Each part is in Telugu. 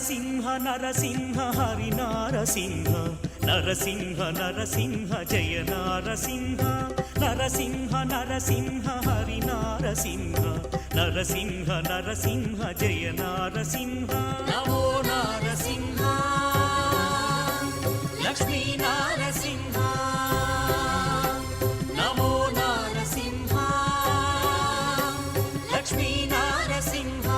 నరసింహ నరసింహ హరి నారసింహ నరసింహ నరసింహ జయ నారసింహ నరసింహ నరసింహ హరి నారసింహ నరసింహ నరసింహ జయ నారసింహ నమో నారసింహ లక్ష్మీ నారసింహ నమో నారసింహ లక్ష్మీ నారసింహ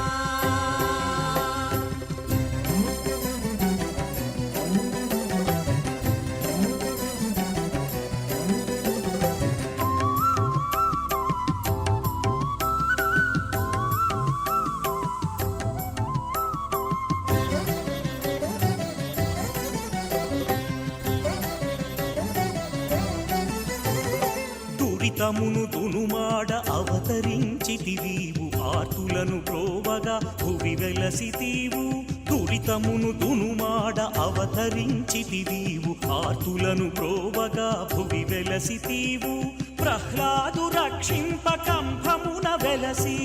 దురితమును దునుమాడ అవతరించితివీవు ఆర్తులను ప్రోవగా భువి వెలసితీవు దురితమును దునుమాడ అవతరించితివీవు ఆర్తులను ప్రోవగా భువి వెలసితీవు ప్రహ్లాదు రక్షింప కంభమున వెలసి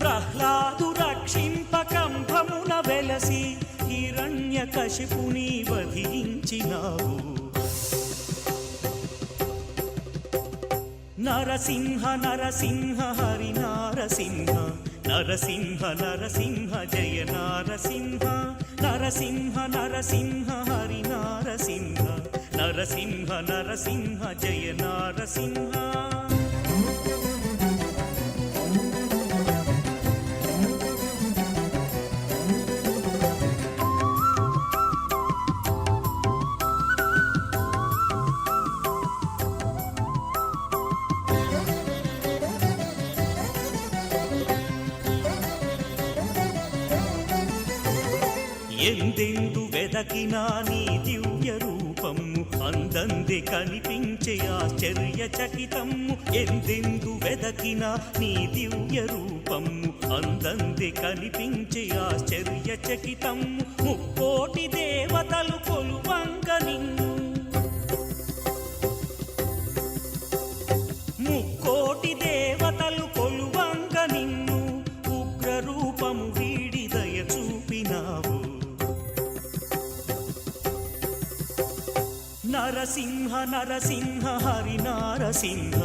ప్రహ్లాదు రక్షింప కంభమున వెలసి హిరణ్యకశిపుని వధించినావు నరసింహ నరసింహ హరి నారసింహ నరసింహ నరసింహ జయ నారసింహ నరసింహ నరసింహ హరి నారసింహ నరసింహ నరసింహ జయ నారసింహ ఎందెందు వెదకినా నీ దివ్య రూపము అందంది కనిపించే ఆశ్చర్యచకితము ఎందెందు వెదకినా నీ దివ్య రూపము అందంది కనిపించే ఆశ్చర్యచకితము ముక్కోటి దేవతలు కొలువంగ నిన్ను ముక్కోటి దేవతలు కొలువంగ నిన్ను ఉగ్ర రూపము వీడి దయ చూపినావు నరసింహ నరసింహ హరి నారసింహ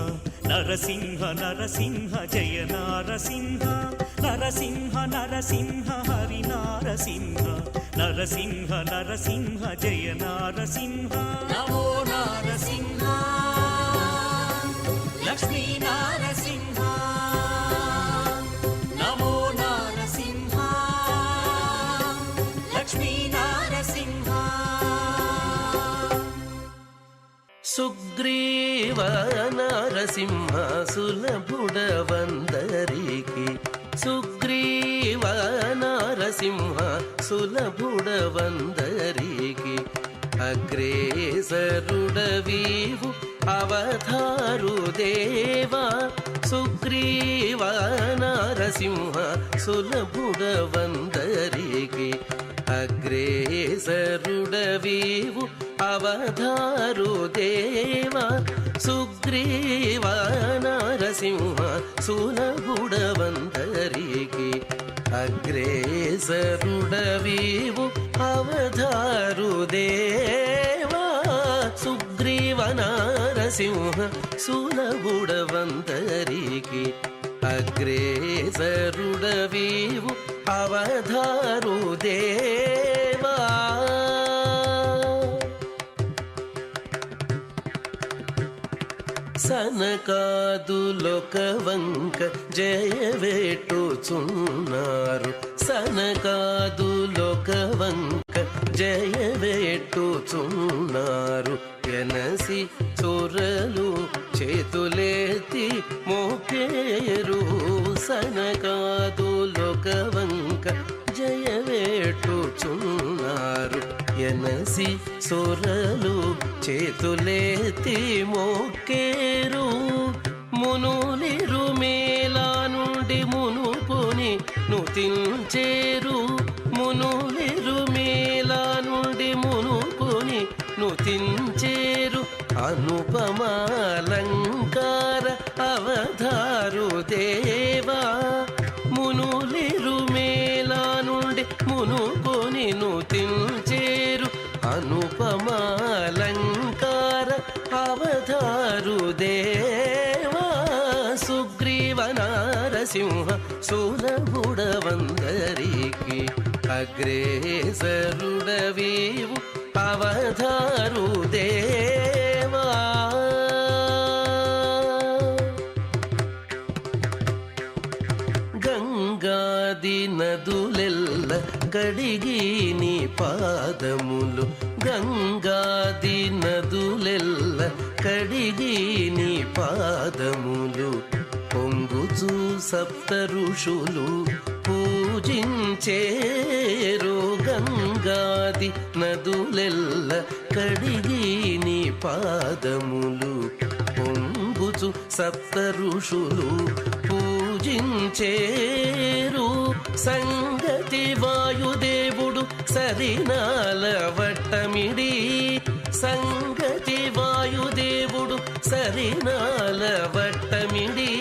నరసింహ నరసింహ జయ నారసింహ నరసింహ నరసింహ హరి నారసింహ నరసింహ నరసింహ జయ నారసింహ నమో నారసింహ లక్ష్మీ నారసింహ నమో నారసింహ లక్ష్మీ నారసింహ సుగ్రీవ నరసింహ సులభుడవందరికి సుగ్రీవ నరసింహ సులభుడవందరికి అగ్రేసరుడవీవు అవతారు దేవా సుగ్రీవ నరసింహ సులభుడవందరికి అగ్రేసరుడవీవు అవతారు దేవా సుగ్రీవ నరసింహ సులభుడవందరికి అగ్రేసరుడవీవు అవతారు దేవా సుగ్రీవ నరసింహ సులభుడవందరికి అగ్రేసరుడవీవు అవతారు దేవా సనకాదులొక వంక జయవేట్టుచున్నారు సనకాదులొక వంక జయవేట్టుచున్నారు ఎనసి చొరలు చేతులెత్తి మోకేరు సనకాదులొక వంక జయవేట్టుచున్నారు ఎనసి సొరలు చేతులెత్తి మోకేరు మునులిరు మేలా నుండి మునుపుని నుతించేరు మునులిరు మేలా నుండి మునుపుని నుతించేరు అనుపమాలంకార అవధారు దేవా మునులి నిను తించేరు అనుపమాలంకార అవతారు దేవా సుగ్రీవ నారసింహ సులభుడవందరికి అగ్రేసరుడవీవు అవతారు దేవా గంగాది నదులెల్ల కడిగి నీ పాదములు గంగాది నదులెల్ల కడిగి నీ పాదములు పొంగుచు సప్త ఋషులు పూజించేరు గంగాది నదులెల్ల కడిగి నీ పాదములు పొంగుచు సప్త ఋషులు పూజించేరు సంగతి వాయుదేవుడు సరినాల వట్టమిడి సంగతి వాయుదేవుడు సరినాల వట్టమిడి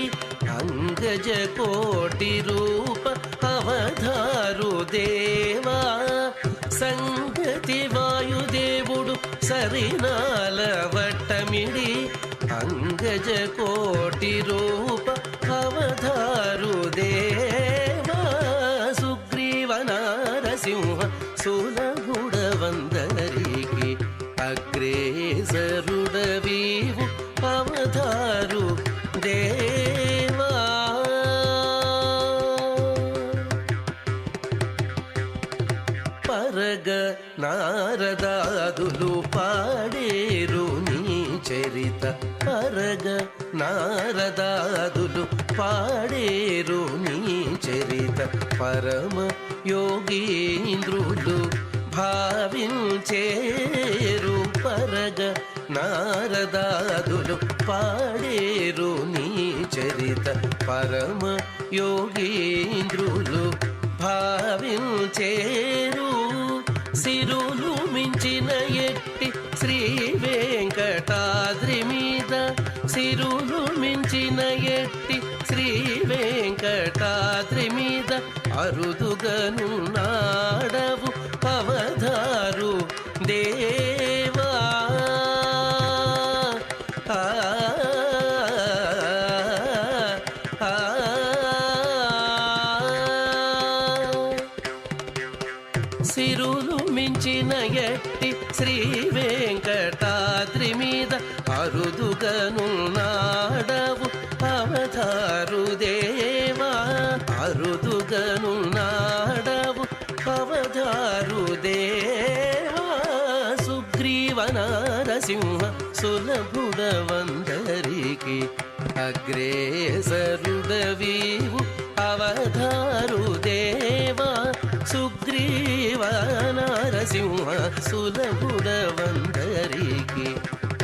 అంగజ కోటి రూప అవతారు దేవా సంగతి వాయుదేవుడు సరినాల వట్టమిడి అంగజ కోటి రూప అవతారు దేవా సుగ్రీవ నారసింహ సులభుడవందరికి అగ్రేసరుడవీవు అవతారు దేవా పరగ నారదాదులు పాడేరు నీ చరిత పరగ నారదాదులు పాడేరు నీ చరిత పరమ యోగీంద్రులు భావించేరు పరగ నారదాదులు పాడేరు నీ చరిత పరమ యోగీంద్రులు భావించేరు సిరులు మించిన ఎట్టి శ్రీ వెంకటాద్రి మీద సిరులు మించిన ఎట్టి శ్రీ వెంకటాద్రి మీద అరుదుగను నాడవు అవతారు దేవా సిరులు మించిన ఎట్టి శ్రీ వెంకటాద్రి మీద అరుదుగను నాడవు అవతారు దేవా అరుదుగను నాడవు అవతారు దేవా సుగ్రీవ నారసింహ సులభుడవందరికి అగ్రేసరుడవీవు అవతారు దేవా సుగ్రీవ నారసింహ సులభుడవందరికి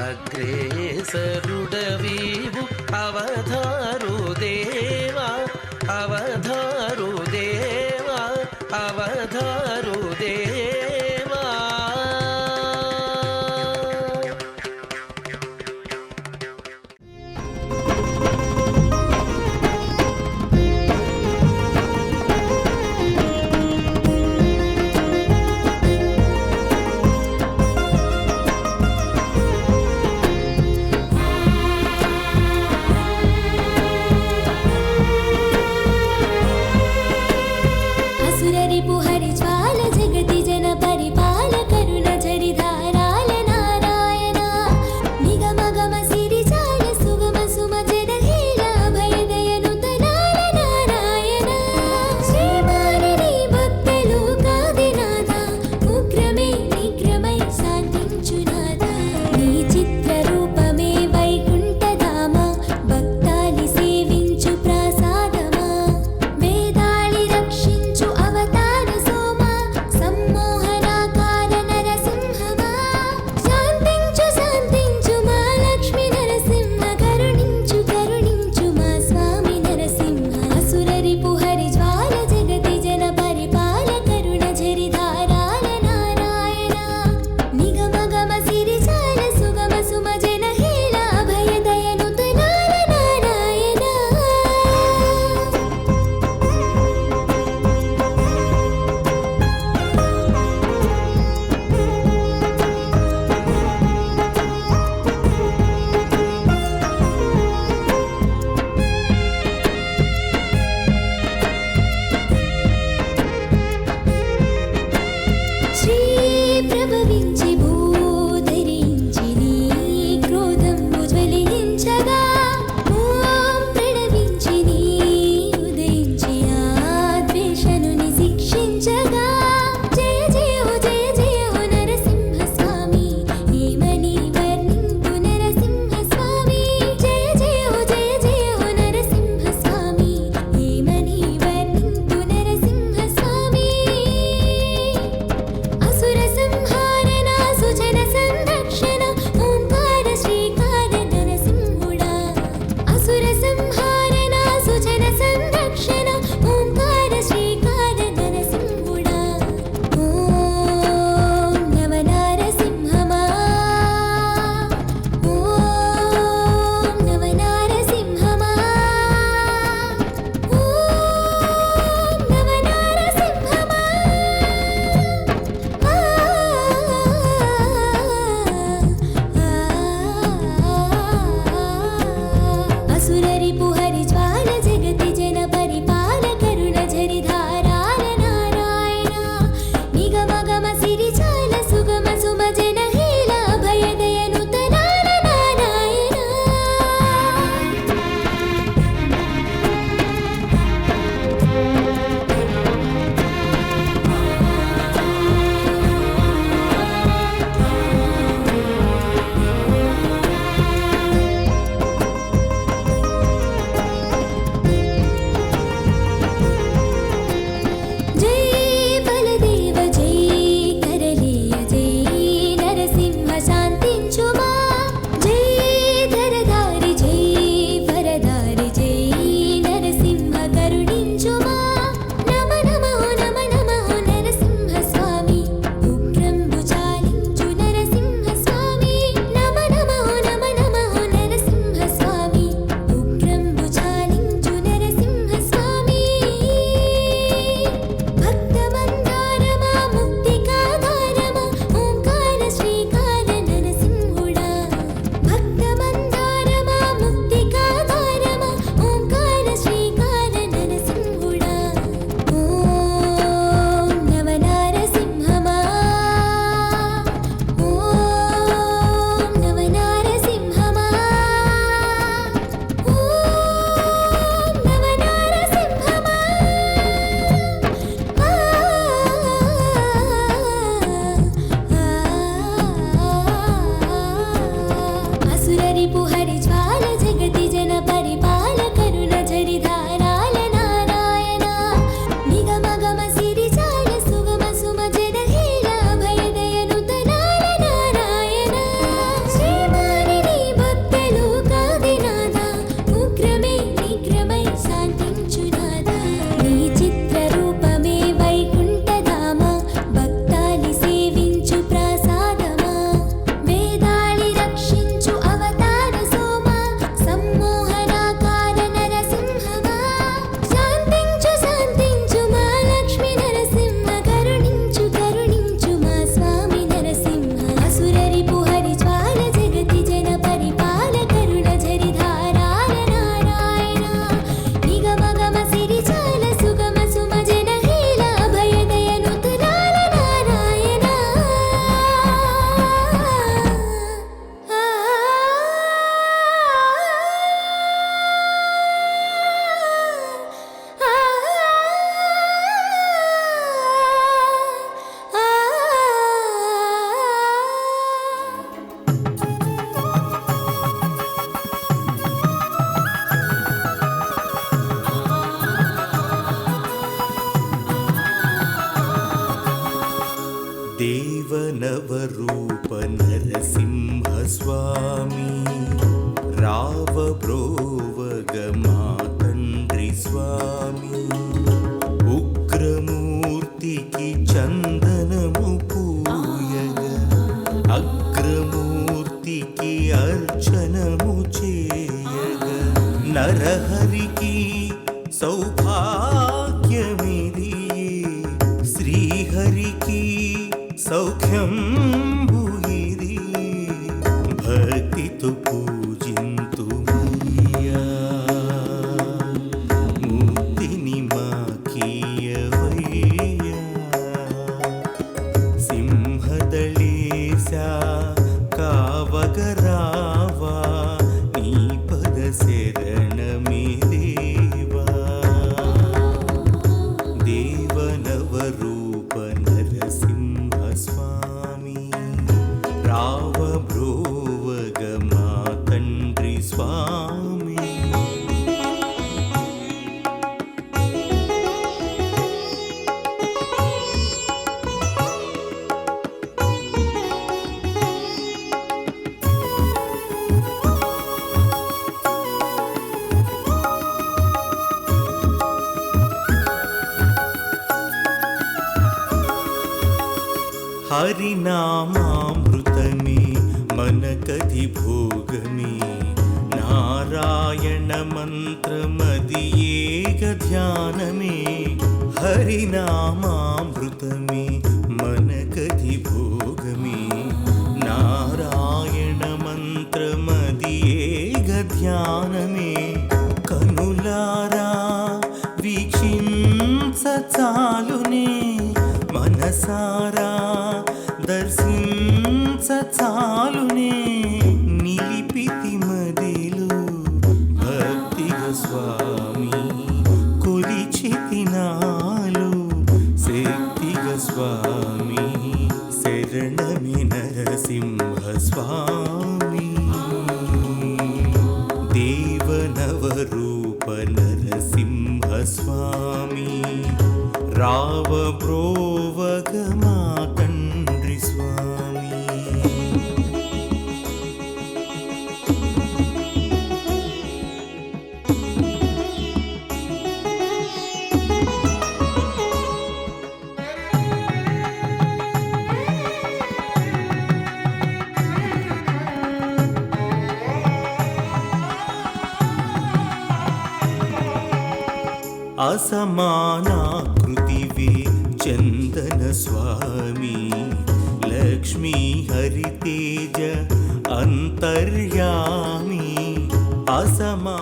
అగ్రేసరుడవీవు అవతారు దేవా అవతారు దేవా అవతారు దేవా రావబ్రోవగ మా తండ్రి స్వామి ఉగ్రమూర్తికి చందనము పూయగా అగ్రమూర్తికి అర్చనము చేయగా నరహరికి సౌభాగ్యమిది శ్రీహరికి సౌఖ్యం భూయిది భక్తితో పూజింతుమయ్యా ముక్తిని మాకీయవయ్యా సింహదళేశా కావగరావా నీ పద శరణమే దేవా దేవనవరూప నరసింహ స్వామి రావబ్రోవగ మా తండ్రి స్వామి హరినామామృతమే మనకది భోగమే నారాయణ మంత్రమదియేక ధ్యానమే హరినామామృతమే మనకది భోగమే నారాయణ మంత్రమదియేక ధ్యానమే కనులారా వీక్షించ చాలునే మనసారా దర్శించ చాలునే నిలిపితి మదిలో భక్తిగా స్వామి కొలిచితి నాలో శక్తిగా స్వామి శరణమి నరసింహ స్వామి దేవనవరూప నరసింహ స్వామి రావబ్రోవగ మా తండ్రి స్వామి అసమానాకృతివే చందన స్వామి లక్ష్మీ హరితేజ అంతర్యామి అసమా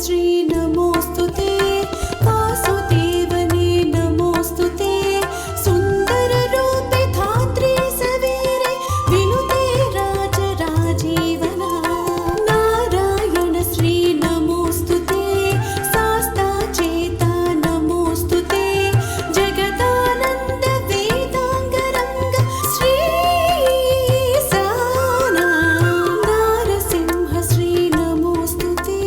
श्री नमोस्तुते वासुदेवने नमोस्तुते सुंदर रूपे धात्री सवेरे विनुते राजराजीवना नारायण श्री नमोस्तुते शास्ता चेता नमोस्तुते जगदानंद वेदांगरंग श्री साना नारसिंह श्री नमोस्तुते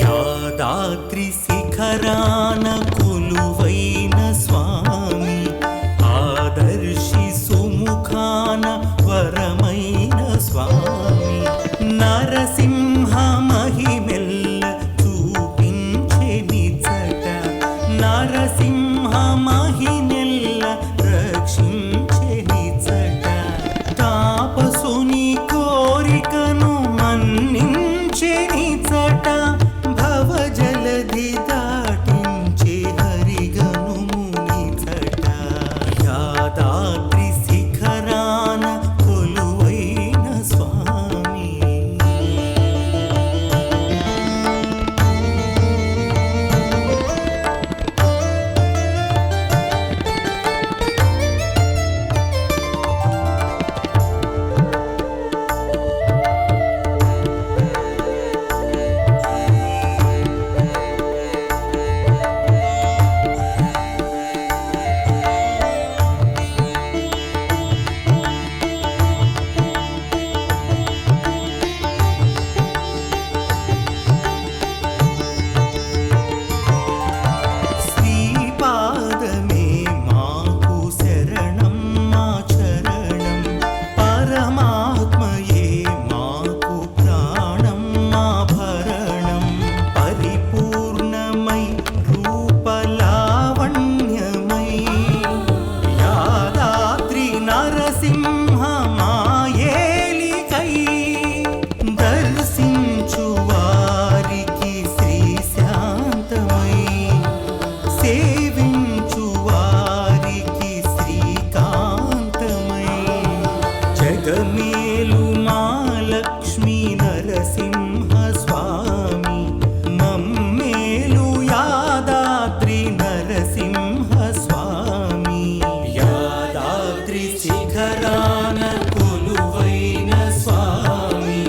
యాదాద్రి శిఖరాన కొలువైన స్వామి ఆదర్శి సుముఖాన వరమైన స్వామి నరసింహ మహిమెల్ల చూపించే నిజట నరసింహ మహినెల్ల రక్షించే నిజట తాపసుని కోరికను మన్నించే నిజట భవజలధి దాటించే హరిగను మునిచట యాదాద్రి శిఖరాన కొలువైన స్వామి శ్రీపాదమే మాకు శరణం మా చరణం పరమాత్మయే మాకు ప్రాణం మా భరణం పరిపూర్ణమై రూపలావణ్యమై యాదాద్రి నరసింహ మాయేలికై దర్శించు వారికి శ్రీశాంతమై సేవించు వారికి శ్రీకాంతమై జగమేలు మా లక్ష్మీ నరసింహ స్వామి మమ్మేలు యాదాద్రి నరసింహ స్వామి యాదాద్రి శిఖరాన కొలువైన స్వామి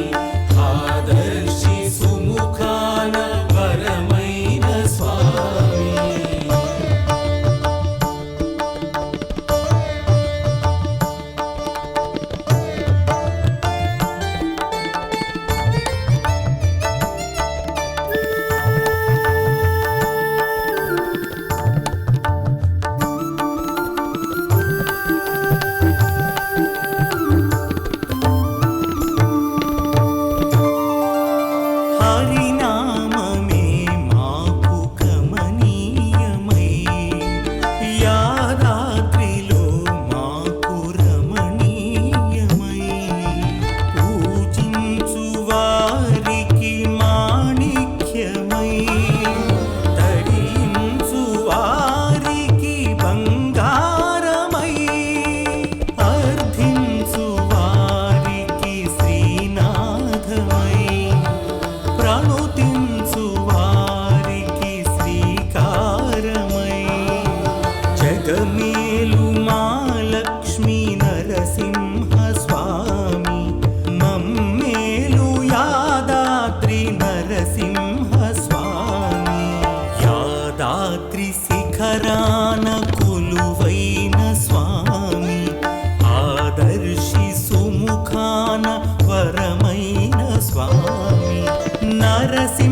ఆదర్శి సుముఖాన వరమైన స్వామి హరినామమే మాకు కమనీయమై యాదాద్రిలో మాకు రమణీయమై పూజించు వారికి మాణిక్యమై తరించు వారికి బంగారమై అర్థించు వారికి శ్రీనాథమై ప్రణుతించు వారికి శ్రీకారమై జగమేలు మా లక్ష్మీ నరసింహ స్వామి మమ్మేలు యాదాద్రి నరసింహ స్వామి యాదాద్రి శిఖరాన కొలువైన స్వామి ఆదర్శి సుముఖాన వరమైన స్వామి నరసింహ